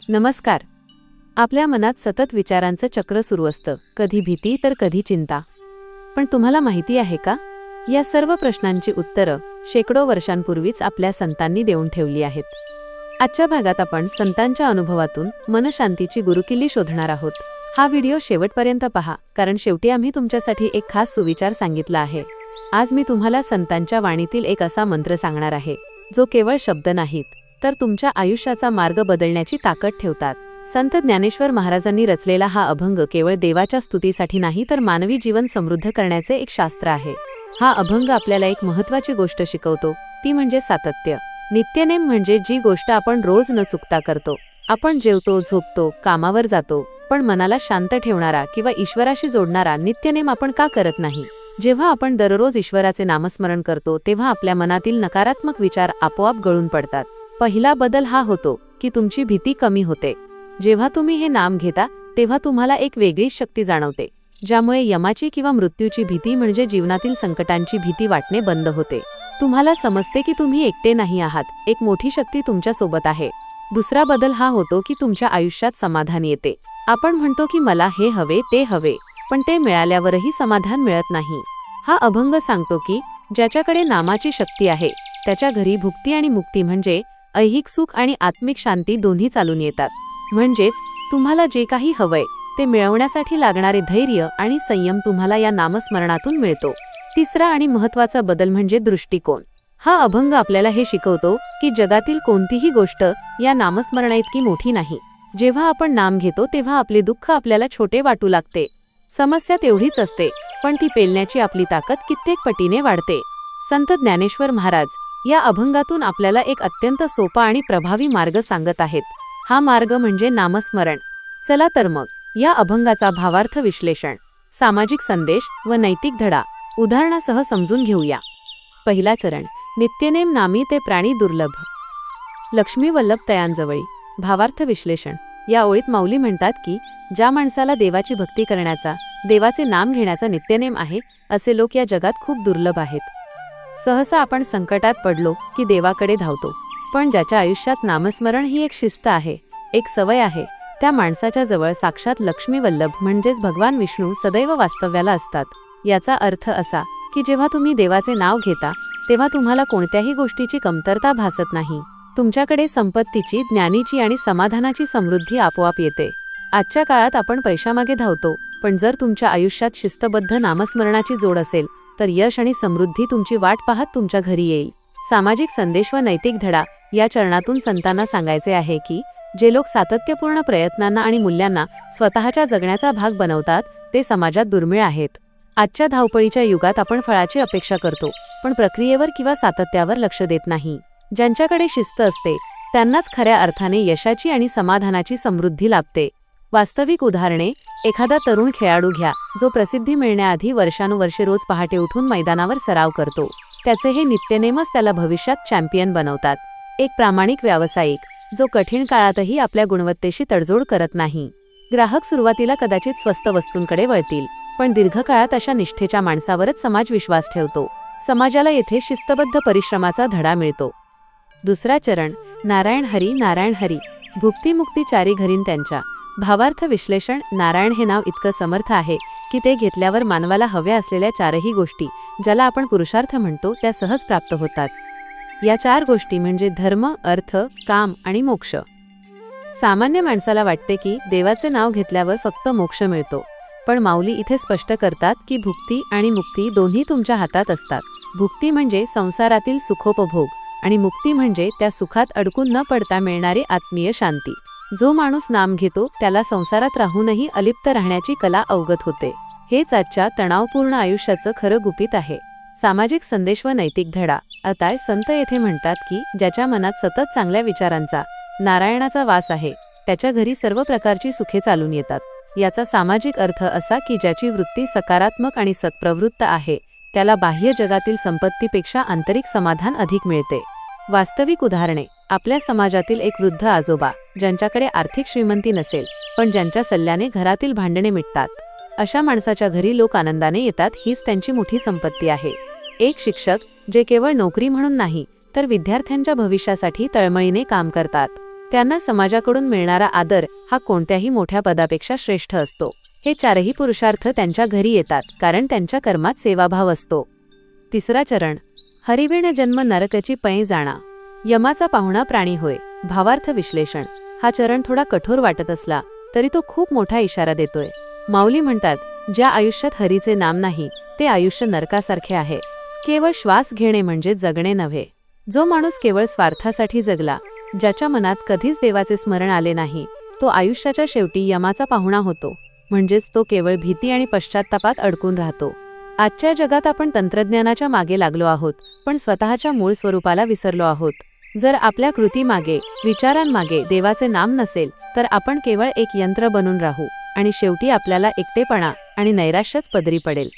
नमस्कार. आपल्या मनात सतत विचारांचं चक्र सुरू असतं, कधी भीती तर कधी चिंता. पण तुम्हाला माहिती आहे का, या सर्व प्रश्नांची उत्तरं शेकडो वर्षांपूर्वीच आपल्या संतांनी देऊन ठेवली आहेत. आजच्या भागात आपण संतांच्या अनुभवातून मनशांतीची गुरुकिल्ली शोधणार आहोत. हा व्हिडिओ शेवटपर्यंत पहा, कारण शेवटी आम्ही तुमच्यासाठी एक खास सुविचार सांगितला आहे. आज मी तुम्हाला संतांच्या वाणीतील एक असा मंत्र सांगणार आहे, जो केवळ शब्द नाहीत, तर तुमच्या आयुष्याचा मार्ग बदलण्याची ताकद ठेवतात. संत ज्ञानेश्वर महाराजांनी रचलेला हा अभंग केवळ देवाच्या स्तुतीसाठी नाही, तर मानवी जीवन समृद्ध करण्याचे एक शास्त्र आहे. हा अभंग आपल्याला एक महत्त्वाची गोष्ट शिकवतो, ती म्हणजे सातत्य. नित्यनेम म्हणजे जी गोष्ट आपण रोज न चुकता करतो. आपण जेवतो, झोपतो, कामावर जातो, पण मनाला शांत ठेवणारा किंवा ईश्वराशी जोडणारा नित्यनेम आपण का करत नाही? जेव्हा आपण दररोज ईश्वराचे नामस्मरण करतो, तेव्हा आपल्या मनातील नकारात्मक विचार आपोआप गळून पडतात. पहिला बदल हा होतो की तुमची भीती कमी होते. जेव्हा तुम्ही हे नाम घेता, तेव्हा तुम्हाला एक वेगळीच शक्ती जाणवते, ज्यामुळे यमाची किंवा मृत्यूची भीती म्हणजे जीवनातील संकटांची भीती वाटणे बंद होते. तुम्हाला समजते की तुम्ही एकटे नाही आहात, एक मोठी शक्ती तुमच्या सोबत आहे. दुसरा बदल हा होतो की तुमच्या आयुष्यात समाधान येते. आपण म्हणतो की मला हे हवे, ते हवे, पण ते मिळाल्यावरही समाधान मिळत नाही. हा अभंग सांगतो की ज्याच्याकडे नामाची शक्ती आहे, त्याच्या घरी भुक्ती आणि मुक्ती म्हणजे ऐहिक सुख आणि आत्मिक शांती दोन्ही चालून येतात. म्हणजेच तुम्हाला जे काही हवंय ते मिळवण्यासाठी लागणारे धैर्य आणि संयम तुम्हाला या नामस्मरणातून मिळतो. तिसरा आणि महत्त्वाचा बदल म्हणजे दृष्टिकोन. हा अभंग आपल्याला हे शिकवतो की जगातील कोणतीही गोष्ट या नामस्मरणाइतकी मोठी नाही. जेव्हा आपण नाम घेतो, तेव्हा आपले दुःख आपल्याला छोटे वाटू लागते. समस्या तेवढीच असते, पण ती पेलण्याची आपली ताकद कित्येक पटीने वाढते. संत ज्ञानेश्वर महाराज या अभंगातून आपल्याला एक अत्यंत सोपा आणि प्रभावी मार्ग सांगत आहेत. हा मार्ग म्हणजे नामस्मरण. चला तर मग या अभंगाचा भावार्थ विश्लेषण, सामाजिक संदेश व नैतिक धडा उदाहरणासह समजून घेऊया. पहिला चरण, नित्यनेम नामी ते प्राणी दुर्लभ. लक्ष्मी वल्लभ तयांजवळी. भावार्थ विश्लेषण. या ओळीत माऊली म्हणतात की ज्या माणसाला देवाची भक्ती करण्याचा, देवाचे नाम घेण्याचा नित्यनेम आहे, असे लोक या जगात खूप दुर्लभ आहेत. सहसा आपण संकटात पडलो की देवाकडे धावतो, पण ज्याच्या आयुष्यात नामस्मरण ही एक शिस्त आहे, एक सवय आहे, त्या माणसाच्या जवळ साक्षात लक्ष्मी वल्लभ म्हणजेच भगवान विष्णू सदैव वास्तव्याला असतात. याचा अर्थ असा की जेव्हा तुम्ही देवाचे नाव घेता, तेव्हा तुम्हाला कोणत्याही गोष्टीची कमतरता भासत नाही. तुमच्याकडे संपत्तीची, ज्ञानाची आणि समाधानाची समृद्धी आपोआप येते. आजच्या काळात आपण पैशामागे धावतो, पण जर तुमच्या आयुष्यात शिस्तबद्ध नामस्मरणाची जोड असेल, तर यश आणि समृद्धी तुमची वाट पाहत तुमच्या घरी येईल. सामाजिक संदेश व नैतिक धडा. या चरणातून संतांना सांगायचे आहे की जे लोक सातत्यपूर्ण प्रयत्नांना आणि मूल्यांना स्वतःच्या जगण्याचा भाग बनवतात, ते समाजात दुर्मिळ आहेत. आजच्या धावपळीच्या युगात आपण फळाची अपेक्षा करतो, पण प्रक्रियेवर किंवा सातत्यावर लक्ष देत नाही. ज्यांच्याकडे शिस्त असते, त्यांनाच खऱ्या अर्थाने यशाची आणि समाधानाची समृद्धी लाभते. वास्तविक उदाहरणे. एखादा तरुण खेळाडू घ्या, जो प्रसिद्धी मिळण्याआधी वर्षानुवर्षे रोज पहाटे उठून मैदानावर सराव करतो. त्याचे हे नित्यनेमच त्याला भविष्यात चॅम्पियन बनवतात. एक प्रामाणिक व्यावसायिक, जो कठीण काळातही आपल्या गुणवत्तेशी तडजोड करत नाही. ग्राहक सुरुवातीला कदाचित स्वस्त वस्तूंकडे वळतील, पण दीर्घकाळात अशा निष्ठेच्या माणसावरच समाज विश्वास ठेवतो. समाजाला येथे शिस्तबद्ध परिश्रमाचा धडा मिळतो. दुसरा चरण, नारायण हरी नारायण हरी. भुक्तिमुक्ती चारी घरीन त्यांच्या. भावार्थ विश्लेषण. नारायण हे नाव इतकं समर्थ आहे की ते घेतल्यावर मानवाला हव्या असलेल्या चारही गोष्टी, ज्याला आपण पुरुषार्थ म्हणतो, त्या सहज प्राप्त होतात. या चार गोष्टी म्हणजे धर्म, अर्थ, काम आणि मोक्ष. सामान्य माणसाला वाटते की देवाचे नाव घेतल्यावर फक्त मोक्ष मिळतो, पण माऊली इथे स्पष्ट करतात की भुक्ती आणि मुक्ती दोन्ही तुमच्या हातात असतात. भुक्ती म्हणजे संसारातील सुखोपभोग आणि मुक्ती म्हणजे त्या सुखात अडकून न पडता मिळणारी आत्मीय शांती. जो माणूस नाम घेतो, त्याला संसारात राहूनही अलिप्त राहण्याची कला अवगत होते. हेच आजच्या तणावपूर्ण आयुष्याचं खरं गुपित आहे. सामाजिक संदेश व नैतिक धडा. आता संत येथे म्हणतात की ज्याच्या मनात सतत चांगल्या विचारांचा, नारायणाचा वास आहे, त्याच्या घरी सर्व प्रकारची सुखे चालून येतात. याचा सामाजिक अर्थ असा की ज्याची वृत्ती सकारात्मक आणि सत्प्रवृत्त आहे, त्याला बाह्य जगातील संपत्तीपेक्षा आंतरिक समाधान अधिक मिळते. वास्तविक उदाहरणे. आपल्या समाजातील एक वृद्ध आजोबा, ज्यांच्याकडे आर्थिक श्रीमंती नसेल, पण ज्यांच्या सल्ल्याने घरातील भांडणे मिटतात. अशा माणसाच्या घरी लोक आनंदाने येतात, हीच त्यांची मोठी संपत्ती आहे. एक शिक्षक, जे केवळ नोकरी म्हणून नाही, तर विद्यार्थ्यांच्या भविष्यासाठी तळमळीने काम करतात. त्यांना समाजाकडून मिळणारा आदर हा कोणत्याही मोठ्या पदापेक्षा श्रेष्ठ असतो. हे चारही पुरुषार्थ त्यांच्या घरी येतात कारण त्यांच्या कर्मात सेवाभाव असतो. तिसरा चरण, हरिविण जन्म नरकची पै जाणा. यमाचा पाहुणा प्राणी होय. भावार्थ विश्लेषण. हा चरण थोडा कठोर वाटत असला तरी तो खूप मोठा इशारा देतोय. माऊली म्हणतात, ज्या आयुष्यात हरीचे नाम नाही ते आयुष्य नरकासारखे आहे. केवळ श्वास घेणे म्हणजे जगणे नव्हे. जो माणूस केवळ स्वार्थासाठी जगला, ज्याच्या मनात कधीच देवाचे स्मरण आले नाही, तो आयुष्याच्या शेवटी यमाचा पाहुणा होतो. म्हणजेच तो केवळ भीती आणि पश्चात्तापात अडकून राहतो. आजच्या जगात आपण तंत्रज्ञानाच्या मागे लागलो आहोत, पण स्वतःच्या मूळ स्वरूपाला विसरलो आहोत. जर आपल्या कृतीमागे, विचारांमागे देवाचे नाम नसेल तर आपण केवळ एक यंत्र बनून राहू आणि शेवटी आपल्याला एकटेपणा आणि नैराश्यच पदरी पडेल.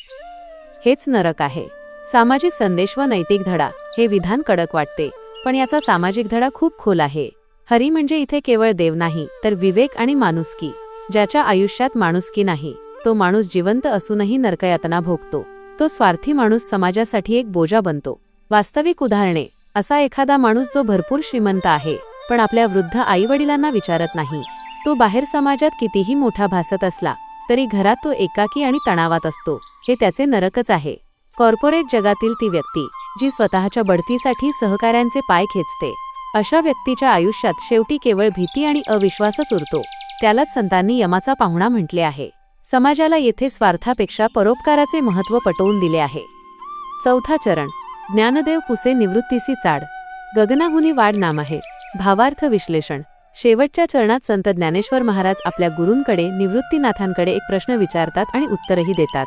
हेच नरक आहे. सामाजिक संदेश व नैतिक धडा. हे विधान कडक वाटते, पण याचा सामाजिक धडा खूप खोल आहे. हरी म्हणजे इथे केवळ देव नाही तर विवेक आणि माणुसकी. ज्याच्या आयुष्यात माणुसकी नाही, तो माणूस जिवंत असूनही नरकयातना भोगतो. तो स्वार्थी माणूस समाजासाठी एक बोजा बनतो. वास्तविक उदाहरणे. असा एखादा माणूस जो भरपूर श्रीमंत आहे पण आपल्या वृद्ध आईवडिलांना विचारत नाही. तो बाहेर समाजात कितीही मोठा भासत असला तरी घरात तो एकाकी आणि तणावात असतो. हे त्याचे नरकच आहे. कॉर्पोरेट जगातील ती व्यक्ती जी स्वतःच्या बढतीसाठी सहकाऱ्यांचे पाय खेचते, अशा व्यक्तीच्या आयुष्यात शेवटी केवळ भीती आणि अविश्वासच उरतो. त्यालाच संतांनी यमाचा पाहुणा म्हटले आहे. समाजाला येथे स्वार्थापेक्षा परोपकाराचे महत्त्व पटवून दिले आहे. चौथा चरण, ज्ञानदेव पुसे निवृत्तीसी चाड. गगनाहुनी वाढ नाम आहे. भावार्थ विश्लेषण. शेवटच्या चरणात संत ज्ञानेश्वर महाराज आपल्या गुरूंकडे, निवृत्तीनाथांकडे एक प्रश्न विचारतात आणि उत्तरही देतात.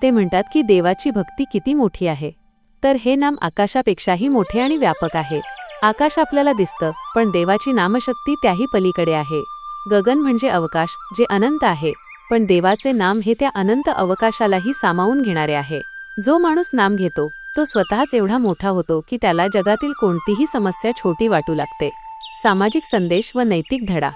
ते म्हणतात की देवाची भक्ती किती मोठी आहे. तर हे नाम आकाशापेक्षाही मोठे आणि व्यापक आहे. आकाश आपल्याला दिसतं, पण देवाची नामशक्ती त्याही पलीकडे आहे. गगन म्हणजे अवकाश, जे अनंत आहे, पण देवाचे नाम हे त्या अनंत अवकाशालाही सामावून घेणारे आहे. जो माणूस नाम घेतो तो स्वतःच एवढा मोठा होतो की त्याला जगातील कोणतीही समस्या छोटी वाटू लागते. सामाजिक संदेश व नैतिक धडा.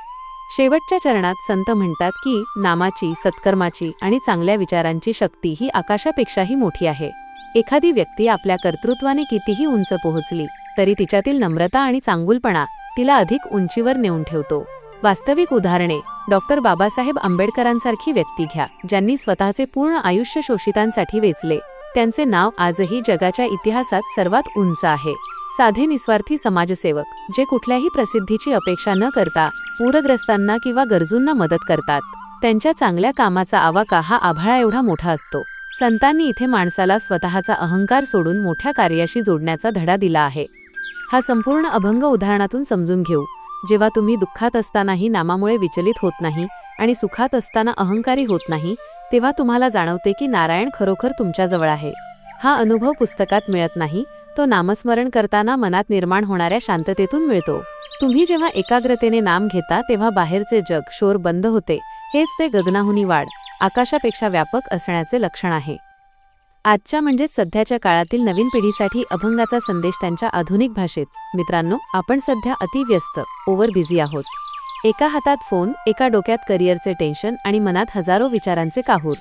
शेवटच्या चरणात संत म्हणतात की नामाची, सत्कर्माची आणि चांगल्या विचारांची शक्ती ही आकाशापेक्षाही मोठी आहे. एखादी व्यक्ती आपल्या कर्तृत्वाने कितीही उंच पोहोचली तरी तिच्यातील नम्रता आणि चांगुलपणा तिला अधिक उंचीवर नेऊन ठेवतो. वास्तविक उदाहरणे. डॉक्टर बाबासाहेब आंबेडकरांसारखी व्यक्ती घ्या, ज्यांनी स्वतःचे पूर्ण आयुष्य शोषितांसाठी वेचले. त्यांचे नाव आजही जगाच्या इतिहासात सर्वात उंच आहे. साधे निस्वार्थी समाजसेवक, जे कुठल्याही प्रसिद्धीची अपेक्षा न करता पूरग्रस्तांना किंवा गरजूंना मदत करतात. त्यांच्या चांगल्या कामाचा आवाका हा आभाळा एवढा मोठा असतो. संतांनी इथे माणसाला स्वतःचा अहंकार सोडून मोठ्या कार्याशी जोडण्याचा धडा दिला आहे. हा संपूर्ण अभंग उदाहरणातून समजून घेऊ. जेव्हा तुम्ही दुःखात असतानाही नामामुळे विचलित होत नाही आणि सुखात असताना अहंकारी होत नाही, तेव्हा तुम्हाला जाणवते की नारायण खरोखर तुमच्याजवळ आहे. हा अनुभव पुस्तकात मिळत नाही, तो नामस्मरण करताना मनात निर्माण होणाऱ्या शांततेतून मिळतो. तुम्ही जेव्हा एकाग्रतेने नाम घेता तेव्हा बाहेरचे जग, शोर बंद होते. हेच ते गगनाहुनी वाढ, आकाशापेक्षा व्यापक असण्याचे लक्षण आहे. आजच्या म्हणजेच सध्याच्या काळातील नवीन पिढीसाठी अभंगाचा संदेश त्यांच्या आधुनिक भाषेत. मित्रांनो, आपण सध्या अतिव्यस्त, ओव्हर बिझी आहोत. एका हातात फोन, एका डोक्यात करिअरचे टेन्शन आणि मनात हजारो विचारांचे काहूर.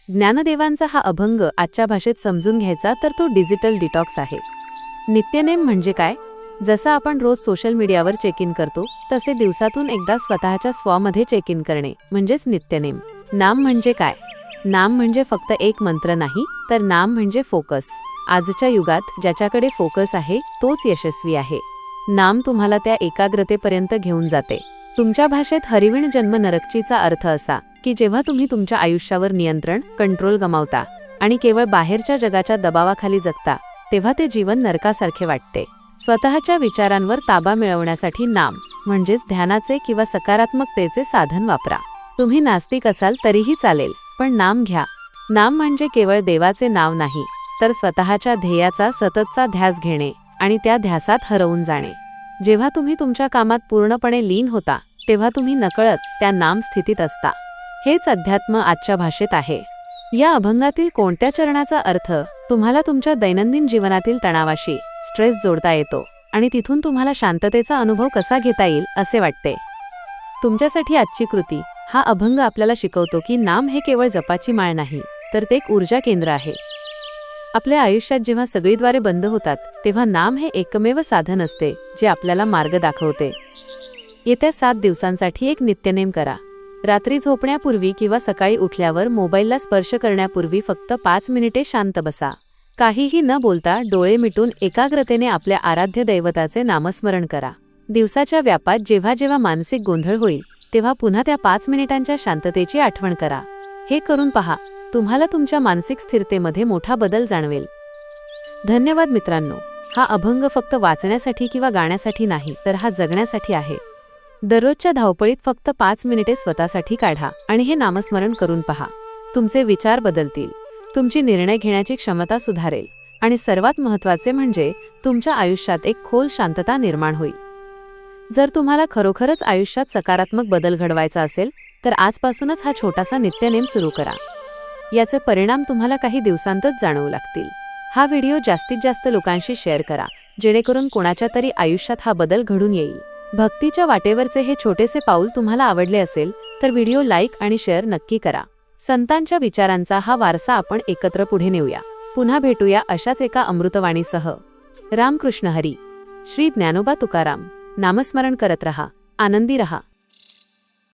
ज्ञानदेवांचा हा अभंग आजच्या भाषेत समजून घ्यायचा तर तो डिजिटल डिटॉक्स आहे. नित्यनेम म्हणजे काय? जसं आपण रोज सोशल मीडियावर चेक इन करतो तसे दिवसातून एकदा स्वतःच्या स्वमध्ये चेक इन करणे म्हणजेच नित्यनेम. नाम म्हणजे काय? नाम म्हणजे फक्त एक मंत्र नाही, तर नाम म्हणजे फोकस. आजच्या युगात ज्याच्याकडे फोकस आहे तोच यशस्वी आहे. नाम तुम्हाला त्या एकाग्रतेपर्यंत घेऊन जाते. तुमच्या भाषेत हरिविण जन्म नरकचीचा अर्थ असा की जेव्हा तुम्ही तुमच्या आयुष्यावर नियंत्रण, कंट्रोल गमावता आणि केवळ बाहेरच्या जगाच्या दबावाखाली जगता, तेव्हा ते जीवन नरकासारखे वाटते. स्वतःच्या विचारांवर ताबा मिळवण्यासाठी नाम म्हणजेच ध्यानाचे किंवा सकारात्मकतेचे साधन वापरा. तुम्ही नास्तिक असाल तरीही चालेल, पण नाम घ्या. नाम म्हणजे केवळ देवाचे नाव नाही, तर स्वतःच्या ध्येयाचा सततचा ध्यास घेणे आणि त्या ध्यासात हरवून जाणे. जेव्हा तुम्ही तुमच्या कामात पूर्णपणे लीन होता तेव्हा तुम्ही नकळत त्या नाम स्थितीत असता. हेच अध्यात्म आजच्या भाषेत आहे. या अभंगातील कोणत्या चरणाचा अर्थ तुम्हाला तुमच्या दैनंदिन जीवनातील तणावाशी, स्ट्रेस जोडता येतो आणि तिथून तुम्हाला शांततेचा अनुभव कसा घेता येईल असे वाटते? तुमच्यासाठी आजची कृती. हा अभंग आपल्याला शिकवतो की नाम हे केवळ जपाची माळ नाही, तर ते एक ऊर्जा केंद्र आहे. आपल्या आयुष्यात जेव्हा सगळी द्वारे बंद होतात तेव्हा नाम हे एकमेव साधन असते जे आपल्याला मार्ग दाखवते. येत्या 7 दिवसांसाठी एक नित्यनेम करा. रात्री झोपण्यापूर्वी किंवा सकाळी उठल्यावर मोबाईलला स्पर्श करण्यापूर्वी फक्त 5 मिनिटे शांत बसा. काहीही न बोलता डोळे मिटून एकाग्रतेने आपल्या आराध्य दैवताचे नामस्मरण करा. दिवसाच्या व्यापात जेव्हा जेव्हा मानसिक गोंधळ होईल तेव्हा पुन्हा त्या 5 मिनिटांच्या शांततेची आठवण करा. हे करून पहा, तुम्हाला तुमच्या मानसिक स्थिरतेमध्ये मोठा बदल जाणवेल. धन्यवाद मित्रांनो. हा अभंग फक्त वाचण्यासाठी किंवा गाण्यासाठी नाही, तर हा जगण्यासाठी आहे. दररोजच्या धावपळीत फक्त 5 मिनिटे स्वतःसाठी काढा आणि हे नामस्मरण करून पहा. तुमचे विचार बदलतील, तुमची निर्णय घेण्याची क्षमता सुधारेल आणि सर्वात महत्त्वाचे म्हणजे तुमच्या आयुष्यात एक खोल शांतता निर्माण होईल. जर तुम्हाला खरोखरच आयुष्यात सकारात्मक बदल घडवायचा असेल तर आजपासूनच हा छोटासा नित्यनेम सुरू करा. याचे परिणाम तुम्हाला काही दिवसांतच जाणवू लागतील. हा व्हिडिओ जास्तीत जास्त लोकांशी शेअर करा, जेणेकरून कोणाच्या तरी आयुष्यात हा बदल घडून येईल. भक्तीच्या वाटेवरचे हे छोटेसे पाऊल तुम्हाला आवडले असेल तर व्हिडिओ लाईक आणि शेअर नक्की करा. संतांच्या विचारांचा हा वारसा आपण एकत्र पुढे नेऊया. पुन्हा भेटूया अशाच एका अमृतवाणीसह. रामकृष्ण हरी. श्री ज्ञानोबा तुकाराम. नामस्मरण करत रहा, आनंदी रहा.